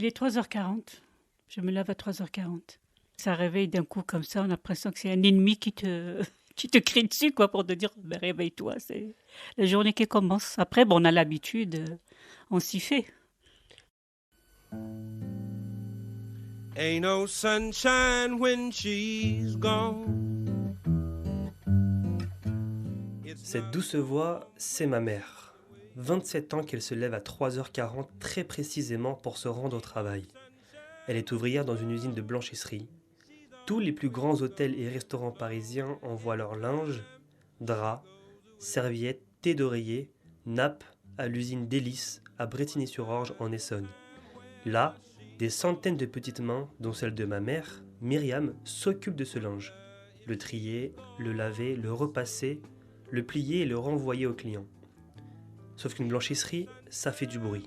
Il est 3h40. Je me lève à 3h40. Ça réveille d'un coup comme ça, on a l'impression que c'est un ennemi qui te crie dessus, quoi, pour te dire ben, réveille-toi, c'est la journée qui commence. Après, bon, on a l'habitude, on s'y fait. Ain't no sunshine when she's gone. Cette douce voix, c'est ma mère. 27 ans qu'elle se lève à 3h40 très précisément pour se rendre au travail. Elle est ouvrière dans une usine de blanchisserie. Tous les plus grands hôtels et restaurants parisiens envoient leur linge, draps, serviettes, thé d'oreiller, nappes à l'usine Délices à Brétigny-sur-Orge en Essonne. Là, des centaines de petites mains, dont celle de ma mère, Myriam, s'occupent de ce linge. Le trier, le laver, le repasser, le plier et le renvoyer aux clients. Sauf qu'une blanchisserie, ça fait du bruit.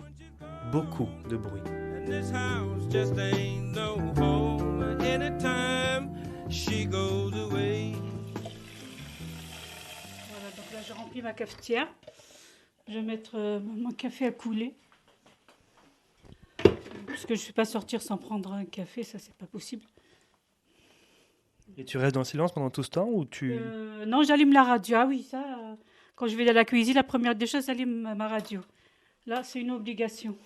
Beaucoup de bruit. And this house just ain't no home. Anytime she goes away. Voilà, donc là, je remplis ma cafetière. Je vais mettre mon café à couler. Parce que je ne vais pas sortir sans prendre un café, ça, c'est pas possible. Et tu restes dans le silence pendant tout ce temps ou tu... Non, j'allume la radio. Ah oui, ça, quand je vais dans la cuisine, la première des choses, j'allume ma radio. Là, c'est une obligation.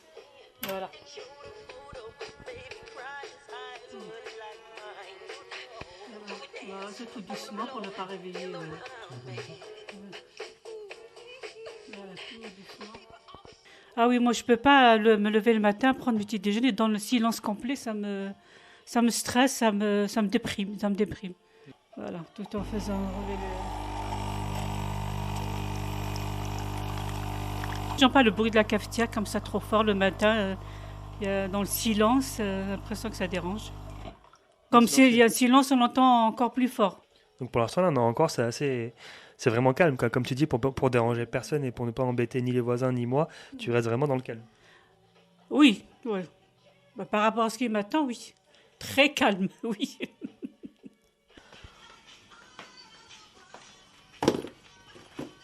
Voilà. Voilà, c'est tout doucement pour ne pas réveiller. Voilà, tout doucement. Ah oui, moi, je ne peux pas me lever le matin, prendre le petit déjeuner dans le silence complet. Ça me stresse, ça me déprime. Voilà, tout en faisant relever le... J'aime pas le bruit de la cafetière comme ça trop fort le matin. Dans le silence, j'ai l'impression que ça dérange. Comme s'il y a un silence, on l'entend encore plus fort. Donc pour l'instant, là, non, encore, c'est vraiment calme, quoi. Comme tu dis, pour déranger personne et pour ne pas embêter ni les voisins ni moi, tu restes vraiment dans le calme. Oui, ouais. Bah, par rapport à ce qui m'attend, oui. Très calme, oui.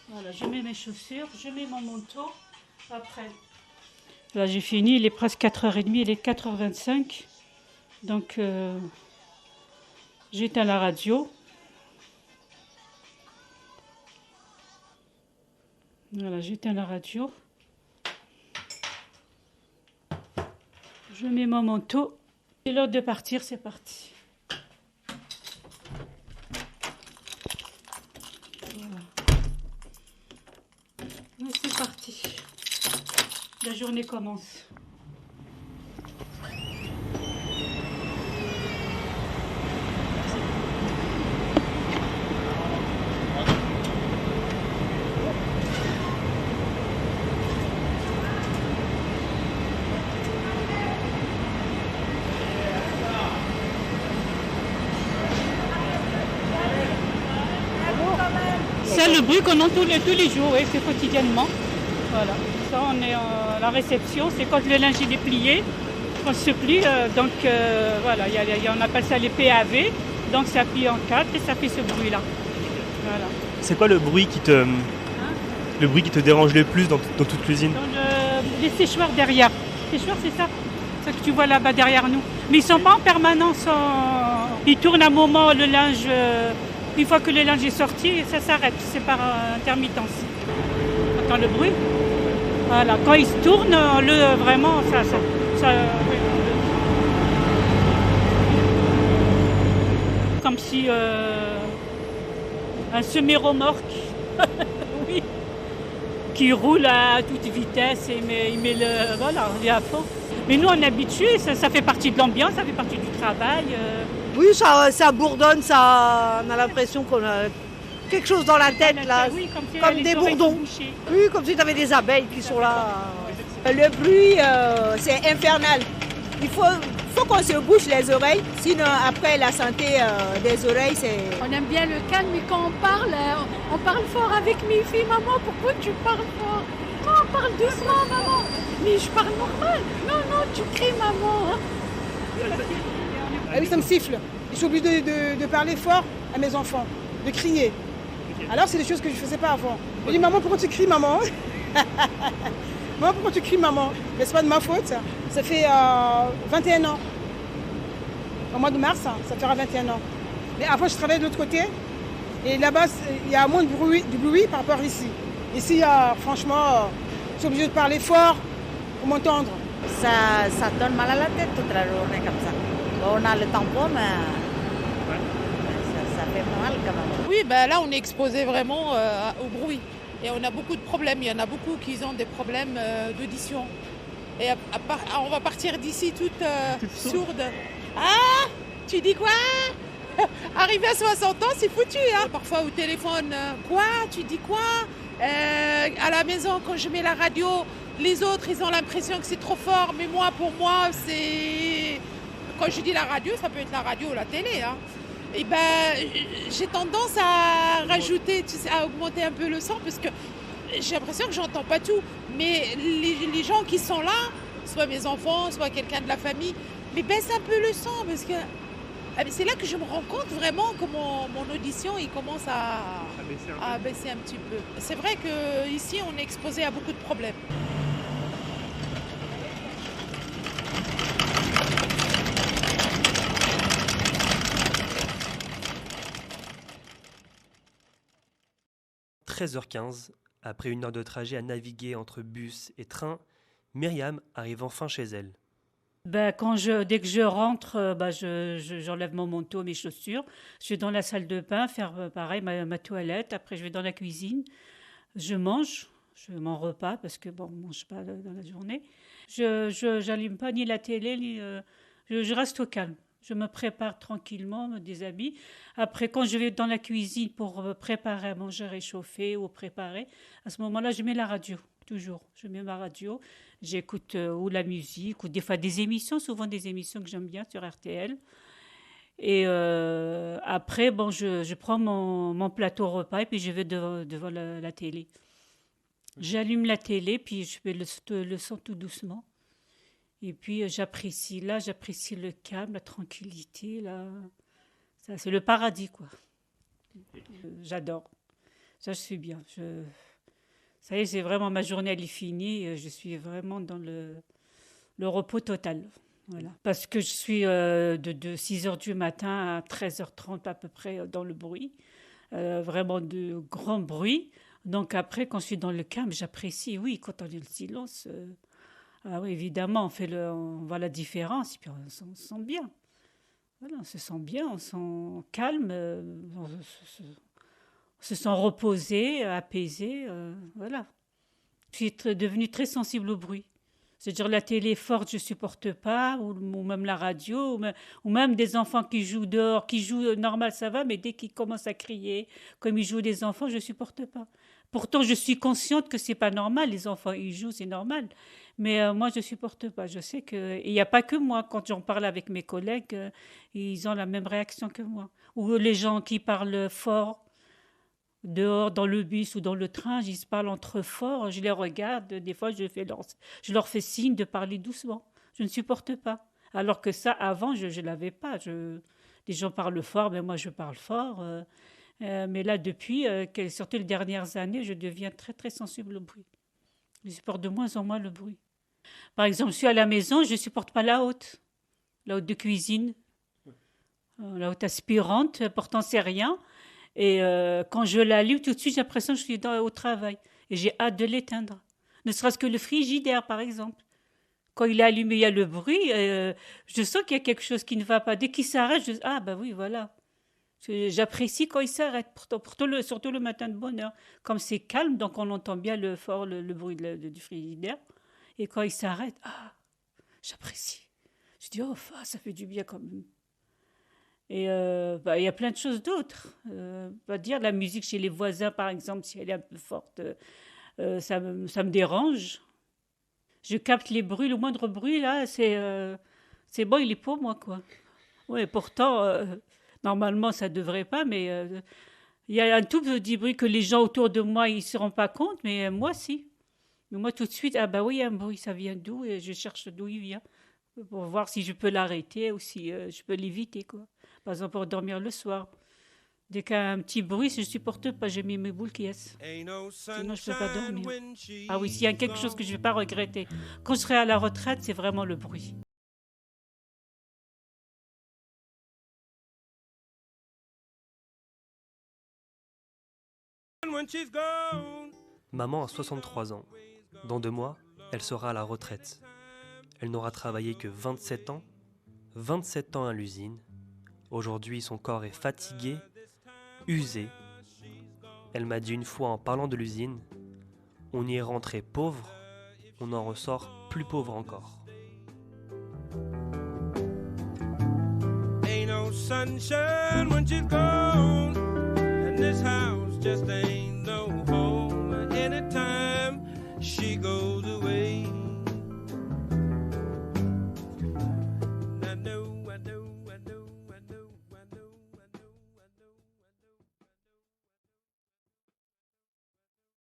Voilà, je mets mes chaussures, je mets mon manteau. Après, là j'ai fini, il est presque 4h30, il est 4h25. Donc, j'éteins la radio. Voilà, j'éteins la radio. Je mets mon manteau. C'est l'heure de partir, c'est parti. Voilà. C'est parti. La journée commence. C'est le bruit qu'on entend tous les jours, oui, c'est quotidiennement. Voilà. Ça, on est à la réception, c'est quand le linge est plié, on se plie. Voilà, on appelle ça les PAV, donc ça plie en 4 et ça fait ce bruit-là. Voilà. C'est quoi le bruit qui te dérange le plus dans toute l'usine? Les séchoirs derrière. Les séchoirs, c'est ça. C'est ce que tu vois là-bas derrière nous. Mais ils ne sont pas en permanence. Ils tournent un moment le linge. Une fois que le linge est sorti, ça s'arrête. C'est par intermittence. On entend le bruit. Voilà. Quand il se tourne, vraiment, ça oui. Comme si un semi-remorque, oui, qui roule à toute vitesse et il met le, voilà, il est à fond. Mais nous, on est habitués, ça fait partie de l'ambiance, ça fait partie du travail. Oui, ça bourdonne, on a l'impression qu'on a quelque chose dans la tête, là, oui, comme des bourdons. Oui, comme si tu avais des abeilles qui sont là. Le bruit, c'est infernal. Il faut qu'on se bouche les oreilles, sinon après la santé des oreilles, c'est... On aime bien le calme, mais quand on parle fort avec mes filles. Maman, pourquoi tu parles fort? Non, parle doucement, maman. Mais je parle normal. Non, tu cries, maman. Ah oui, ça me siffle. Je suis obligée de parler fort à mes enfants, de crier. Alors, c'est des choses que je ne faisais pas avant. Je dis, maman, pourquoi tu cries, maman? Maman, pourquoi tu cries, maman? Mais c'est pas de ma faute, ça. Ça fait 21 ans. Au mois de mars, ça fera 21 ans. Mais après, je travaille de l'autre côté. Et là-bas, il y a moins de bruit par rapport ici. Ici, franchement, je suis obligée de parler fort pour m'entendre. Ça donne mal à la tête toute la journée comme ça. Bon, on a le tampon, mais ça fait mal quand même. Oui, ben là, on est exposé vraiment au bruit. Et on a beaucoup de problèmes. Il y en a beaucoup qui ont des problèmes d'audition. Et on va partir d'ici toute sourde. Ah, tu dis quoi? Arrivé à 60 ans, c'est foutu. Hein. Parfois au téléphone, quoi? Tu dis quoi? À la maison, quand je mets la radio, les autres, ils ont l'impression que c'est trop fort. Mais moi, pour moi, c'est... Quand je dis la radio, ça peut être la radio ou la télé. Hein. Et ben, j'ai tendance à rajouter, tu sais, à augmenter un peu le son parce que j'ai l'impression que j'entends pas tout. Mais les gens qui sont là, soit mes enfants, soit quelqu'un de la famille, mais baisse un peu le son parce que c'est là que je me rends compte vraiment que mon audition il commence à baisser un petit peu. C'est vrai qu'ici on est exposé à beaucoup de problèmes. « 13h15, après une heure de trajet à naviguer entre bus et train, Myriam arrive enfin chez elle. Dès que je rentre, j'enlève mon manteau, mes chaussures. Je vais dans la salle de bain faire pareil, ma toilette. Après, je vais dans la cuisine. Je mange mon repas parce que on ne mange pas dans la journée. Je n'allume pas ni la télé, ni je reste au calme. Je me prépare tranquillement, me déshabille. Après, quand je vais dans la cuisine pour préparer à manger réchauffé ou préparer, à ce moment-là, je mets la radio. Toujours, je mets ma radio, j'écoute ou la musique, ou des fois des émissions, souvent des émissions que j'aime bien sur RTL. Et après, je prends mon plateau repas et puis je vais devant la télé. J'allume la télé, puis je mets le son tout doucement. Et puis j'apprécie le calme, la tranquillité. Là. Ça, c'est le paradis, quoi. J'adore. Ça, je suis bien. Ça y est, c'est vraiment ma journée, elle est finie. Je suis vraiment dans le repos total. Voilà. Parce que je suis de 6h du matin à 13h30 à peu près dans le bruit. Vraiment de grands bruits. Donc après, quand je suis dans le calme, j'apprécie. Oui, quand on est le silence, oui, évidemment, on voit la différence. Et puis on se sent bien. Voilà, on se sent bien, on se sent calme. On se sent reposé, apaisé, voilà. Je suis devenue très sensible au bruit. C'est-à-dire la télé forte, je ne supporte pas, ou même la radio, ou même des enfants qui jouent dehors, qui jouent normal, ça va, mais dès qu'ils commencent à crier, comme ils jouent des enfants, je ne supporte pas. Pourtant, je suis consciente que ce n'est pas normal, les enfants, ils jouent, c'est normal. Mais moi, je ne supporte pas. Je sais qu'il n'y a pas que moi. Quand j'en parle avec mes collègues, ils ont la même réaction que moi. Ou les gens qui parlent fort, dehors, dans le bus ou dans le train, ils se parlent entre forts, je les regarde, des fois je leur fais signe de parler doucement. Je ne supporte pas. Alors que ça, avant, je ne l'avais pas. Les gens parlent fort, mais moi je parle fort. Mais là, depuis, surtout les dernières années, je deviens très très sensible au bruit. Je supporte de moins en moins le bruit. Par exemple, je suis à la maison, je ne supporte pas la haute de cuisine, la haute aspirante, pourtant c'est rien. Et quand je l'allume, tout de suite, j'ai l'impression que je suis au travail. Et j'ai hâte de l'éteindre. Ne serait-ce que le frigidaire, par exemple. Quand il est allumé, il y a le bruit. Je sens qu'il y a quelque chose qui ne va pas. Dès qu'il s'arrête, je dis « Ah, ben oui, voilà ». J'apprécie quand il s'arrête, surtout le matin de bonne heure. Comme c'est calme, donc on entend bien le bruit du frigidaire. Et quand il s'arrête, j'apprécie. Je dis « Oh, ça fait du bien quand même ». Et il y a plein de choses d'autres. Dire la musique chez les voisins, par exemple, si elle est un peu forte, ça me dérange. Je capte les bruits, le moindre bruit, là, c'est bon, il est pour moi, quoi. Oui, pourtant, normalement, ça ne devrait pas, mais il y a un tout petit bruit que les gens autour de moi, ils ne se rendent pas compte, mais moi, si. Mais moi, tout de suite, oui, il y a un bruit, ça vient d'où? Et je cherche d'où il vient, pour voir si je peux l'arrêter ou si je peux l'éviter, quoi. Par exemple, pour dormir le soir. Dès qu'il y a un petit bruit, je ne supporte pas, j'ai mis mes boules qui est. Ain't no Sinon, je ne peux pas sunshine dormir. when she's Ah oui, s'il y a quelque chose que je ne vais pas regretter, quand je serai à la retraite, c'est vraiment le bruit. gone, when she's gone. Maman a 63 ans. Dans 2 mois, elle sera à la retraite. Elle n'aura travaillé que 27 ans. 27 ans à l'usine. Aujourd'hui, son corps est fatigué, usé. Elle m'a dit une fois en parlant de l'usine, on y est rentré pauvre, on en ressort plus pauvre encore. Ain't no sunshine when she's gone. And this house just ain't no home. Anytime she goes away.